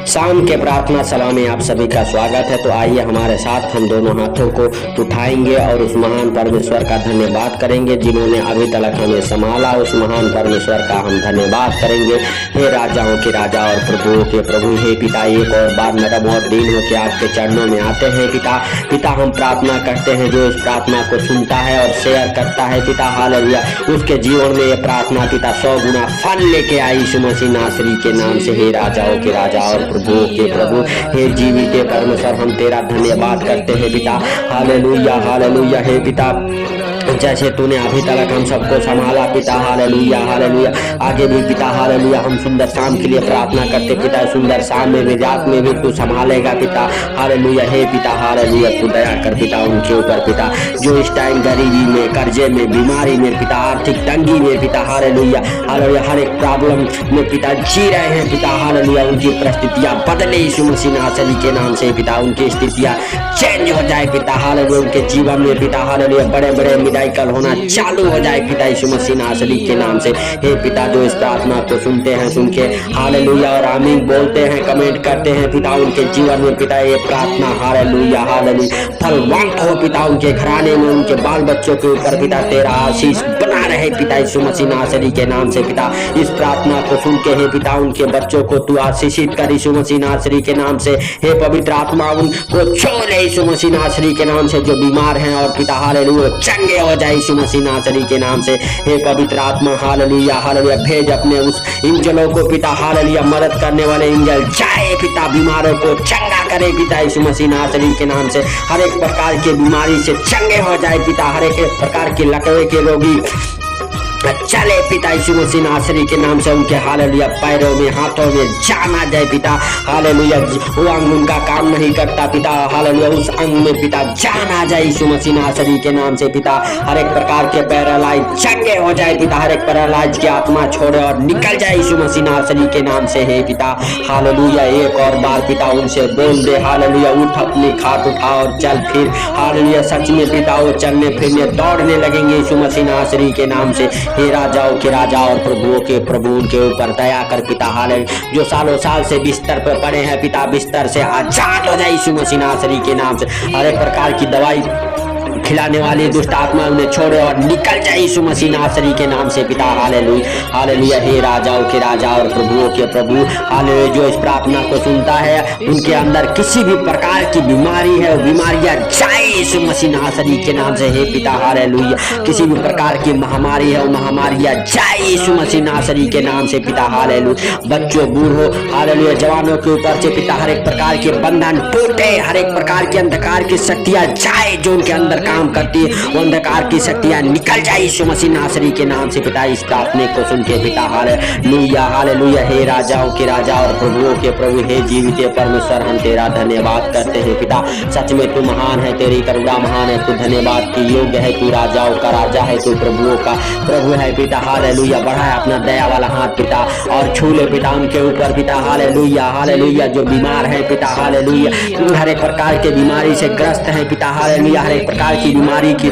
शाम के प्रार्थना सभा में आप सभी का स्वागत है। तो आइए हमारे साथ हम दोनों हाथों को उठाएंगे और उस महान परमेश्वर का धन्यवाद करेंगे जिन्होंने अभी तक हमें संभाला। उस महान परमेश्वर का हम धन्यवाद करेंगे। हे राजाओं के राजा और प्रभुओं के प्रभु, हे पिता, एक और बार मेरा बहुत दिन हो के आपके चरणों में आते हैं। पिता हम प्रार्थना करते हैं, जो इस प्रार्थना को सुनता है और शेयर करता है पिता, हालेलुया, उसके जीवन में ये प्रार्थना पिता 100 गुना फल लेके आई यीशु मसीह नासरी के नाम से। हे राजाओं के राजा और प्रभुओं के प्रभु, हे जीवित परमेश्वर, हम तेरा धन्यवाद करते हैं पिता, हालेलुया हालेलुया। हे पिता, जैसे तूने अभी तक हम सबको संभाला पिता, हालेलुया हालेलुया, आगे भी पिता, हालेलुया, हम सुंदर शाम के लिए प्रार्थना करते पिता, सुंदर शाम में भी, रात में भी तू संभालेगा पिता, हालेलुया। हे पिता, हालेलुया, तू दया कर पिता उनके ऊपर पिता, जो इस टाइम गरीबी में, कर्जे में, बीमारी में पिता, आर्थिक तंगी में पिता, हालेलुया हालेलुया, हर एक प्रॉब्लम में पिता जी रहे हैं पिता, हालेलुया, उनकी परिस्थितियां बदले यीशु मसीह नासरी के नाम से पिता, उनकी स्थितियां चेंज हो जाए पिता, हालेलुया, उनके जीवन में पिता, हालेलुया, बड़े बड़े मिराकल होना चालू हो जाए पिता यीशु मसीह नासरी के नाम से। हे पिता, जो इस प्रार्थना को सुनते हैं, सुन के हालेलुया और आमीन बोलते हैं, कमेंट करते हैं पिता, उनके जीवन में पिता ये प्रार्थना हालेलुया हालेलुया फलवंत हो पिता, उनके घराने में, उनके बाल बच्चों के ऊपर पिता तेरा आशीष बना रहे पिता यीशु मसीह नासरी के नाम से पिता। इस प्रार्थना को सुन के हे पिता, उनके बच्चों को तू आशीषित कर यीशु मसीह नासरी के नाम से। हे पवित्र आत्मा, उनको छोड़ यीशु मसीह नासरी के नाम से, जो बीमार हैं और पिता, हालेलुया, चंगे हो जाए यीशु मसीह नासरी के नाम से। हे पवित्र आत्मा, हालेलुया हालेलुया, भेज अपने उस इंजलों को पिता, हालेलुया, मदद करने वाले इंजल जाए पिता, बीमारों को चंगा करे पिता यीशु मसीह नासरी के नाम से। हर एक प्रकार की बीमारी से चंगे हो जाए पिता, हर एक प्रकार के लकवे के रोगी चले पिता यीशु मसीह नासरी के नाम से। उनके हालेलुया पैरों में, हाथों में जान आ जाए पिता, हालेलुया, वो अंग उनका काम नहीं करता पिता, हालेलुया, उस अंग में पिता जान आ जाए यीशु मसीह नासरी के नाम से पिता। हर एक प्रकार के पैरालाइज चंगे हो जाए पिता, हर एक पैरालाइज की आत्मा छोड़े और निकल जाए यीशु मसीह नासरी के नाम से। हे पिता, हालेलुया, एक और बार पिता उनसे बोल दे, हालेलुया, उठ, अपनी खाट उठा और चल फिर, हालेलुया, सच में पिता वो चलने फिरने दौड़ने लगेंगे यीशु मसीह नासरी के नाम से। हे राजाओं के राजा और प्रभुओं के प्रभु, उनके ऊपर दया कर पिता, हालेलुया, जो सालों साल से बिस्तर पर पड़े हैं पिता, बिस्तर से आजाद हो जाए यीशु मसीह नासरी के नाम से। हर एक प्रकार की दवाई खिलाने वाली दुष्ट आत्मा उन्हें छोड़े और निकल जाए यीशु मसीह नासरी के नाम से पिता, हालेलुया हालेलुया। हे राजाओं के राजा और प्रभुओं के प्रभु, हालेलुया, जो इस प्रार्थना को सुनता है, उनके अंदर किसी भी प्रकार की बीमारी है, वो बीमारियां जाए यीशु मसीह नासरी के नाम से। हे पिता, हालेलुया, किसी भी प्रकार की महामारी है, वो महामारियां जाए यीशु मसीह नासरी के नाम से पिता, हालेलुया, बच्चों, बूढ़ों, हालेलुया, जवानों के ऊपर से पिता, हर एक प्रकार के बंधन टूटे, हर एक प्रकार के अंधकार की शक्तियां जाए, जो उनके अंदर काम करती है, वो अंधकार की शक्तियां निकल जाए यीशु मसीह नासरी के नाम से पिता। इस प्रार्थना को सुन के पिता, हालेलुया हालेलुया, हे राजाओं के राजा और प्रभुओं के प्रभु, हे जीवित परमेश्वर, हम तेरा धन्यवाद करते हैं पिता। सच में तू महान है, तेरी करुणा महान है, तू धन्यवाद की योग्य है, तू राजाओं का राजा है, तू प्रभुओं का प्रभु है पिता, हालेलुया। बढ़ाए अपना दया वाला हाथ पिता और छू ले पिता उनके ऊपर पिता, हालेलुया हालेलुया, जो बीमार है पिता, हालेलुया, हर एक प्रकार के बीमारी से ग्रस्त है पिता, हालेलुया, हर एक प्रकार की बीमारी की,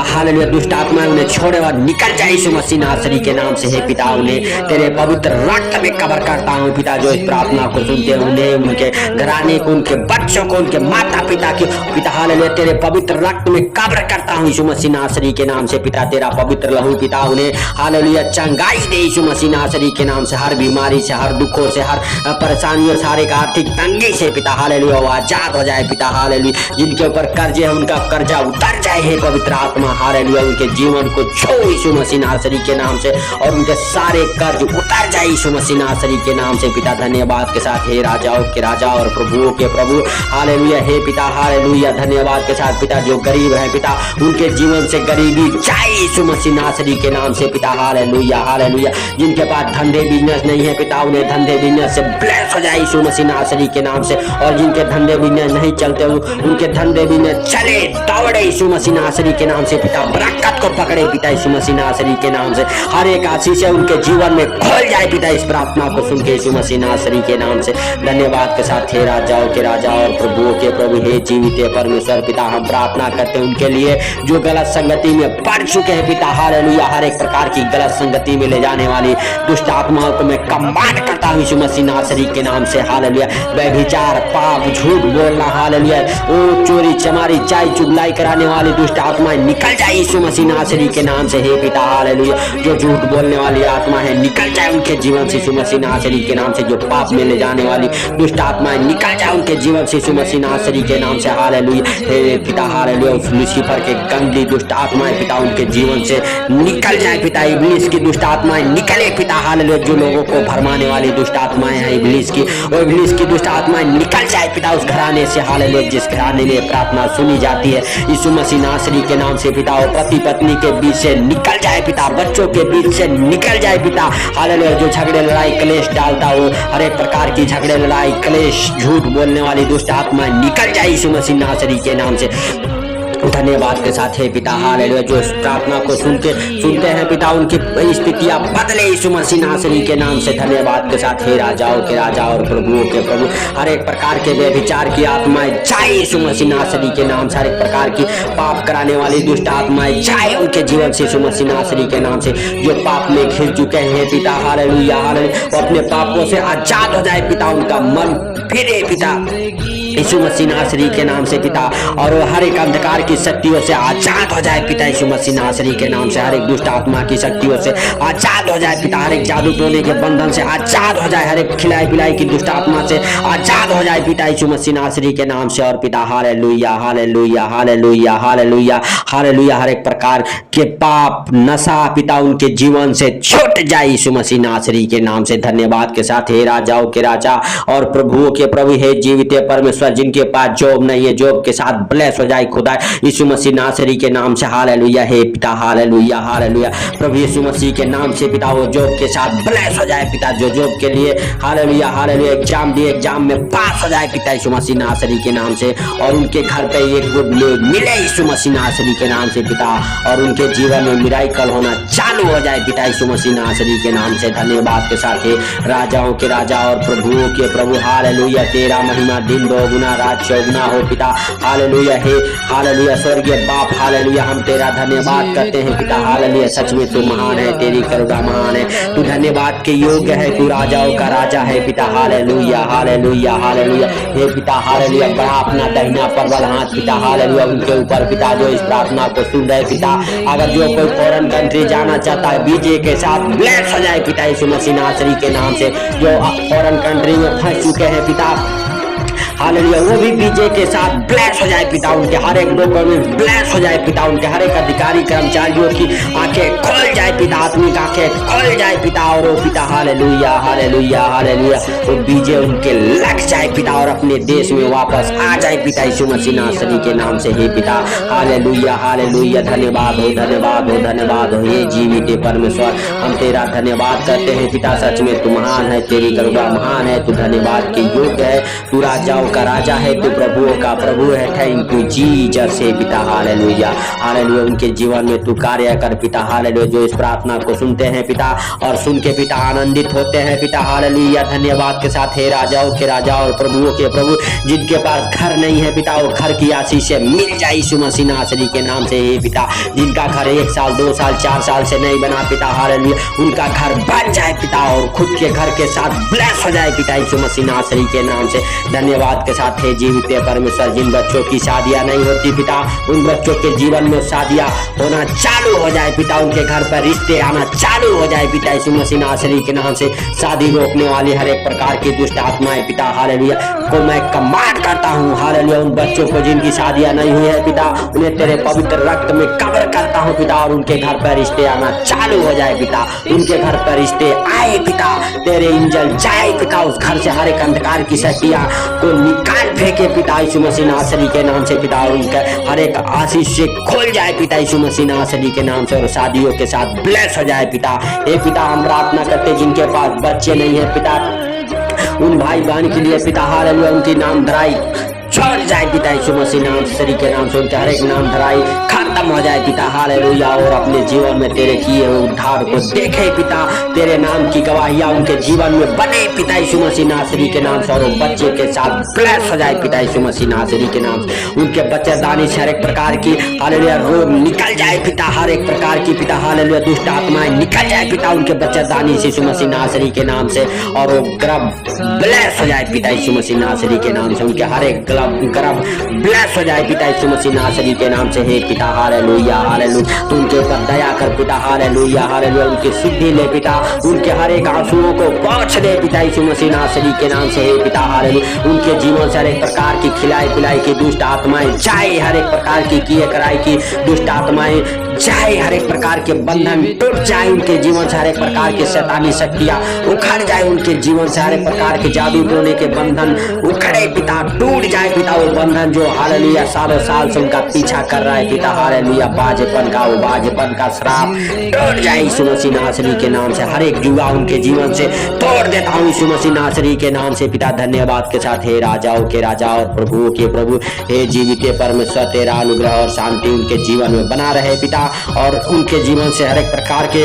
हालेलुया, दुष्ट आत्मा उन्हें छोड़े और निकल जाए यीशु मसीह नासरी के नाम से। हे पिता, उन्हें तेरे पवित्र रक्त में कवर करता हूँ पिता, जो इस प्रार्थना को सुनते हैं, उन्हें, उनके घराने को, उनके बच्चों को, उनके माता पिता के पिता, हालेलुया, तेरे पवित्र रक्त में कवर करता हूँ यीशु मसीह नासरी के नाम से पिता। तेरा पवित्र लहू पिता उन्हें, हालेलुया, चंगाई दे यीशु मसीह नासरी के नाम से, हर बीमारी से, हर दुखों से, हर परेशानियों से, हर एक आर्थिक तंगी से पिता, हालेलुया, वो आजाद हो जाए पिता, हालेलुया, जिनके ऊपर कर्जे है उनका कर्जा उतर जाए। हे पवित्र आत्मा, हालेलुया, उनके जीवन को छू यीशु मसीह नासरी के नाम से, और उनके सारे कर्ज उतर जाए यीशु मसीह नासरी के नाम से पिता। धन्यवाद के साथ हे राजाओं के राजा और प्रभुओं के प्रभु, हालेलुया, हे पिता, हालेलुया, धन्यवाद के साथ पिता, जो गरीब है पिता, उनके जीवन से गरीबी जाए यीशु मसीह नासरी के नाम से पिता, हालेलुया हालेलुया, जिनके पास धंधे बिजनेस नहीं है पिता, उन्हें धंधे बिजनेस से ब्लेस हो जाए यीशु मसीह नासरी के नाम से, और जिनके धंधे बिजनेस नहीं चलते, उनके धंधे बिजनेस चले दौड़े यीशु मसीह नासरी के नाम से पिता, बरकत को पकड़े पिता यीशु मसीह नासरी के नाम से, हर एक आशीष उनके जीवन में खोल जाए पिता। इस प्रार्थना को सुन के यीशु मसीह नासरी के नाम से धन्यवाद के साथ हे राजाओं के राजा और प्रभुओं के प्रभु, हे जीवित परमेश्वर पिता, हम प्रार्थना करते हैं उनके लिए जो गलत संगति में पड़ चुके हैं पिता। हालेलुया, हर एक प्रकार की गलत संगति में ले जाने वाली दुष्ट आत्माओं को मैं कमांड करता हूँ यीशु मसीह नासरी के नाम से। हालेलुया, व्यभिचार, पाप, झूठ बोलना, हालेलुया, ओ चोरी चमारी चाई चुगलाई कराने वाली दुष्ट आत्माएं निकल जाए यीशु मसीह नासरी के नाम से। हे पिता हालेलुया, जो झूठ बोलने वाली आत्मा है निकल जाए उनके जीवन से यीशु मसीह नासरी के नाम से। जो पाप में ले जाने वाली दुष्ट आत्माएं निकल जाए उनके जीवन से यीशु मसीह नासरी के नाम से। हालेलुया, हे पिता हालेलुया, उस लूसीफर के गंदी दुष्ट आत्माएं पिता उनके जीवन से निकल जाए पिता। इब्लीस की दुष्ट आत्माएं निकले पिता। हालेलुया, जो लोगों को भरमाने वाली दुष्ट आत्माएं हैं इब्लीस की, वो इब्लीस की दुष्ट आत्माएं निकल जाए पिता उस घराने से। हालेलुया, जिस घराने में प्रार्थना सुनी जाती है यीशु मसीह नासरी के नाम से पिता, और पति पत्नी के बीच से निकल जाए पिता, बच्चों के बीच से निकल जाए पिता। हालेलुया, जो झगड़े लड़ाई क्लेश डालता हो, हर एक प्रकार की झगड़े लड़ाई क्लेश झूठ बोलने वाली दुष्ट आत्माएं निकल जाए यीशु मसीह नासरी के नाम से। धन्यवाद के साथ हे पिता हालेलुया, जो इस प्रार्थना को सुनते हैं पिता उनकी स्थितियां बदले यीशु मसीह नासरी के नाम से। धन्यवाद के साथ हे राजाओं के राजा और प्रभुओं के प्रभु, हर एक प्रकार के व्यभिचार की आत्माएं जाए यीशु मसीह नासरी के नाम से। हर एक प्रकार की पाप कराने वाली दुष्ट आत्माएं जाए उनके जीवन से यीशु मसीह नासरी के नाम से। जो पाप में घिर चुके हैं पिता हालेलुया, हालेलुया, वो अपने पापों से आजाद हो जाए पिता, उनका मन फिरे पिता यीशु मसीह नासरी के नाम से पिता, और हर एक अंधकार की शक्तियों से आजाद हो जाए पिता यीशु मसीह नासरी के नाम से। हर एक दुष्ट आत्मा की शक्तियों से आजाद हो जाए पिता, हर एक जादू टोने के बंधन से आजाद हो जाए, हर एक खिलाई पिलाई की दुष्ट आत्मा से आजाद हो जाए पिता यीशु मसीह नासरी के नाम से। और पिता hallelujah, hallelujah, hallelujah, hallelujah, hallelujah, हर एक प्रकार के पाप नशा पिता उनके जीवन से छूट जाए यीशु मसीह नासरी के नाम से। धन्यवाद के साथ हे राजाओं के राजा और प्रभुओं के प्रभु, हे जीवित परमेश्वर, जिनके पास जॉब नहीं है जॉब के साथ ब्लेस हो जाए खुदा यीशु मसीह नासरी के नाम से। हालेलुया, हे पिता हालेलुया, हालेलुया, प्रभु यीशु मसीह के नाम से पिता वो जॉब के साथ ब्लेस हो जाए पिता, जो जॉब के लिए हालेलुया, हालेलुया एग्जाम दिए एग्जाम में पास हो जाए पिता यीशु मसीह नासरी के नाम से। और उनके घर पे एक गुड न्यूज मिले यीशु मसीह नासरी के नाम से पिता, और उनके जीवन में मिराकल होना चालू हो जाए पिता यीशु मसीह नासरी के नाम से। धन्यवाद के साथ हे राजाओं के राजा और प्रभुओं के प्रभु, हालेलुया, तेरा महिमा दिन दोगुना रात चौगुना हो पिता। हालेलुया, हे हालेलुया, स्वर्गीय बाप हालेलुया, हम तेरा धन्यवाद करते हैं पिता। हालेलुया, सच में तू महान है, तेरी करुणा महान है, तू धन्यवाद के योग्य है, तू राजाओं का राजा है पिता। हालेलुया, हालेलुया, हालेलुया, हे पिता हालेलुया, बढ़ा अपना दाहिना प्रबल हाथ पिता हालेलुया उनके ऊपर पिता, जो इस प्रार्थना को सुन रहे पिता। अगर जो कोई फॉरेन कंट्री जाना चाहता है बीजे के साथ ब्लेस हो जाए पिता यीशु मसीह नासरी के नाम से। जो फॉरेन कंट्री में फंस चुके हैं पिता हालेलुया, वो भी बीजे के साथ ब्लेस हो जाए पिता, उनके हर एक डॉक्यूमेंट ब्लेस हो जाए पिता, उनके हर एक अधिकारी कर्मचारियों की आंखें खोल जाए पिता, आत्मिक आंखें खोल जाए पिता। और वो पिता हालेलुया, हालेलुया, हालेलुया, वो बीजे उनके लग जाए पिता और अपने देश में वापस आ जाए पिता यीशु मसीह नासरी के नाम से। हे पिता हालेलुया, हालेलुया, धन्यवाद हो, धन्यवाद हो, धन्यवाद हो, हे जीवित परमेश्वर, हम तेरा धन्यवाद करते हैं पिता। सच में तू महान है, तेरी करुणा महान है, तू धन्यवाद के योग्य है, तू राजाओं का राजा है, तू प्रभुओं का प्रभु है। थैंक यू जीसस हे पिता हालेलुया, हालेलुया, उनके जीवन में तू कार्य कर पिता हालेलुया, जो इस प्रार्थना को सुनते हैं पिता और सुन के पिता आनंदित होते हैं पिता हालेलुया। धन्यवाद के साथ हे राजाओं के राजा और प्रभुओं के प्रभु, जिनके पास घर नहीं है पिता वो घर की आशीष से मिल जाए यीशु मसीह नासरी के नाम से। हे पिता जिनका घर 1 साल 2 साल 4 साल से नहीं बना पिता हालेलुया, उनका घर बन जाए पिता और खुद के घर के साथ ब्लेस हो जाए पिता यीशु मसीह नासरी के नाम से। धन्यवाद के साथ हे जीवित परमेश्वर, जिन बच्चों की शादियां नहीं होती पिता उन बच्चों के जीवन में शादियां होना चालू हो जाए पिता, उनके घर पर रिश्ते आना चालू हो जाए पिता यीशु मसीह नासरी के नाम से। शादी रोकने वाली हर एक प्रकार की दुष्ट आत्माएं पिता हालेलुया को मैं कमांड करता हूँ हालेलुया, उन बच्चों को जिनकी शादियां नहीं हुई है पिता उन्हें तेरे पवित्र रक्त में कवर करता हूँ पिता, और उनके घर पर रिश्ते आना चालू हो जाए पिता, उनके घर पर रिश्ते आए पिता, तेरे इंजल जाए पिता उस घर से, हर एक अंधकार की शक्तियां को निकाल फेंके पिता यीशु मसीह नासरी के नाम से पिता, और उनका हर एक आशीष से खोल जाए पिता यीशु मसीह नासरी के नाम से, और शादियों के साथ ब्लेस हो जाए पिता। हे पिता हम प्रार्थना करते जिनके पास बच्चे नहीं है पिता उन भाई बहन के लिए पिता हालेलुया उनकी नाम धराई छोड़ जाए पिता यीशु मसीह नाम से के नाम से उनके हर एक नाम धराई खत्म हो जाए पिता हालेलुया। और अपने जीवन में तेरे किए हुए उद्धार को देखे पिता, तेरे नाम की गवाहियां उनके जीवन में बने पिता यीशु मसीह नासरी के नाम से। और बच्चे के साथ ब्लेस हो जाए पिता यीशु मसीह नासरी के नाम से। उनके बच्चेदानी से हर एक प्रकार की हालेलुया रोग निकल जाए पिता, हर एक प्रकार की पिता हालेलुया दुष्ट आत्माएं निकल जाए पिता उनके बच्चेदानी से यीशु मसीह नासरी के नाम से। और वो गर्भ ब्लेस हो जाए पिता यीशु मसीह नासरी के नाम से। उनके हर एक गर्भ ब्लेस हो जाए पिता यीशु मसीह नासरी के नाम से। हे पिता हालेलुया हालेलुया, तू उनके ऊपर दया कर पिता हालेलुया हालेलुया। उनकी सिद्धि ले पिता, उनके हर एक आंसुओं को पोंछ दे पिता यीशु मसीह नासरी के नाम से। हे पिता हालेलुया, उनके जीवन से हर एक प्रकार की खिलाई पिलाई की दुष्ट आत्माएं जाए, हर एक प्रकार की किए कराई की दुष्ट आत्माएं जाए, हर एक प्रकार के बंधन टूट जाए उनके जीवन से। हर एक प्रकार की शैतानी शक्तियां उखड़ जाए उनके जीवन से। हर एक प्रकार के जादू टोने के बंधन उखड़े पिता, टूट जाए पिता वो बंधन जो हालेलुया सालों साल से उनका पीछा कर रहा है पिता हालेलुया। बाजेपन का वो बाजेपन का श्राप टूट जाए यीशु मसीह नासरी के नाम से। हर एक जुआ उनके जीवन से तोड़ देता हूँ यीशु मसीह नासरी के नाम से पिता। धन्यवाद के साथ हे राजाओं के राजा और प्रभुओं के प्रभु, हे जीवित परमेश्वर तेरा अनुग्रह और शांति उनके जीवन में बना रहे पिता। और उनके जीवन से हर एक प्रकार के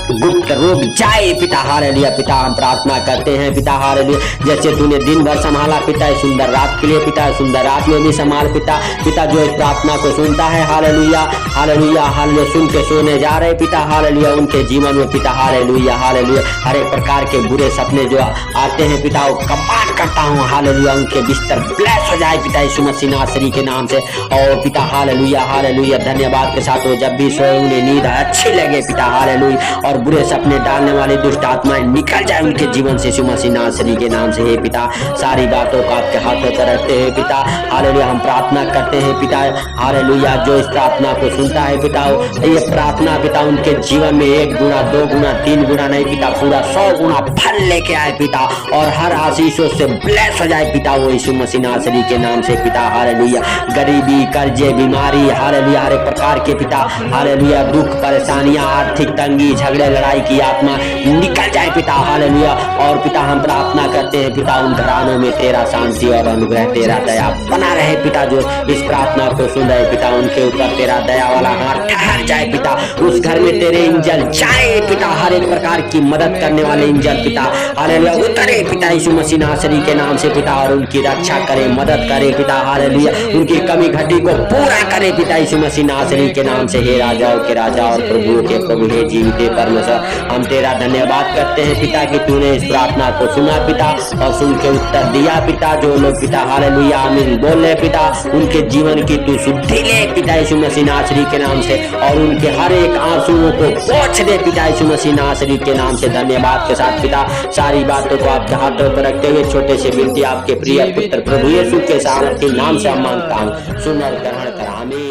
गुप्त रोग जाए पिता हालेलुया। पिता हम प्रार्थना करते हैं पिता हालेलुया, जैसे तूने दिन भर संभाला पिता इस सुंदर रात के लिए पिता, सुंदर रात में भी संभाल पिता। पिता जो इस प्रार्थना को सुनता है हालेलुया हालेलुया हालेलुया, सुन के सोने जा रहे पिता हालेलुया, उनके जीवन में पिता हालेलुया हालेलुया हर एक प्रकार के बुरे सपने जो आते हैं पिता वो कमांड करता हूँ हालेलुया, उनके बिस्तर ब्लेस हो जाए पिता यीशु मसीह नासरी के नाम से। और पिता हालेलुया हालेलुया धन्यवाद के साथ वो जब भी सोए उन्हें नींद अच्छी लगे पिता हालेलुया। और बुरे सपने डालने वाली दुष्ट आत्माएं निकल जाए उनके जीवन से यीशु मसीह नासरी के नाम से। हे पिता सारी बातों को आपके हाथों पर रखते हैं पिता हालेलुया, हम प्रार्थना करते हैं पिता हालेलुया। जो इस प्रार्थना को सुनता है पिता ये प्रार्थना पिता उनके जीवन में 1 गुना 2 गुना 3 गुना नहीं पिता पूरा 100 गुना फल लेके आए पिता। और हर आशीषों से ब्लेस हो जाए पिता वो यीशु मसीह नासरी के नाम से पिता हालेलुया। गरीबी कर्जे बीमारी हालेलुया हर एक प्रकार के पिता हालेलुया दुख परेशानियां आर्थिक तंगी झगड़े लड़ाई की आत्मा निकल जाए पिता हालेलुया। और पिता हम प्रार्थना करते हैं पिता उन घरानों में तेरा शांति और अनुग्रह तेरा दया बना रहे पिता। जो इस प्रार्थना को सुन रहे पिता उनके ऊपर तेरा दया वाला हाथ ठहर जाए पिता। उस घर में तेरे इंजल जाए पिता, हर एक प्रकार की मदद करने वाले इंजल पिता हालेलुया उतरे पिता यीशु मसीह नासरी के नाम से पिता। और उनकी रक्षा करे मदद करे पिता हालेलुया, उनकी कमी घटी को पूरा करे पिता यीशु मसीह नासरी के नाम से। हे राजाओं के राजा और प्रभुओं के प्रभु, हे जीवित परमेश्वर हम तेरा धन्यवाद करते हैं पिता कि तूने इस प्रार्थना को सुना पिता और सुन के उत्तर दिया पिता। जो लोग पिता हालेलुया आमीन बोल रहे पिता उनके जीवन की तू शुद्धि ले पिता यीशु मसीह नासरी के नाम से। और उनके हर एक आंसुओं को पोंछ दे पिता यीशु मसीह नासरी के नाम से। धन्यवाद के साथ पिता सारी बातों को आपके हाथों पर रखते हुए छोटे से विनती आपके प्रिय पुत्र प्रभु यीशु के सामर्थी नाम से हम मांगता हूँ, सुन और ग्रहण कर आमीन।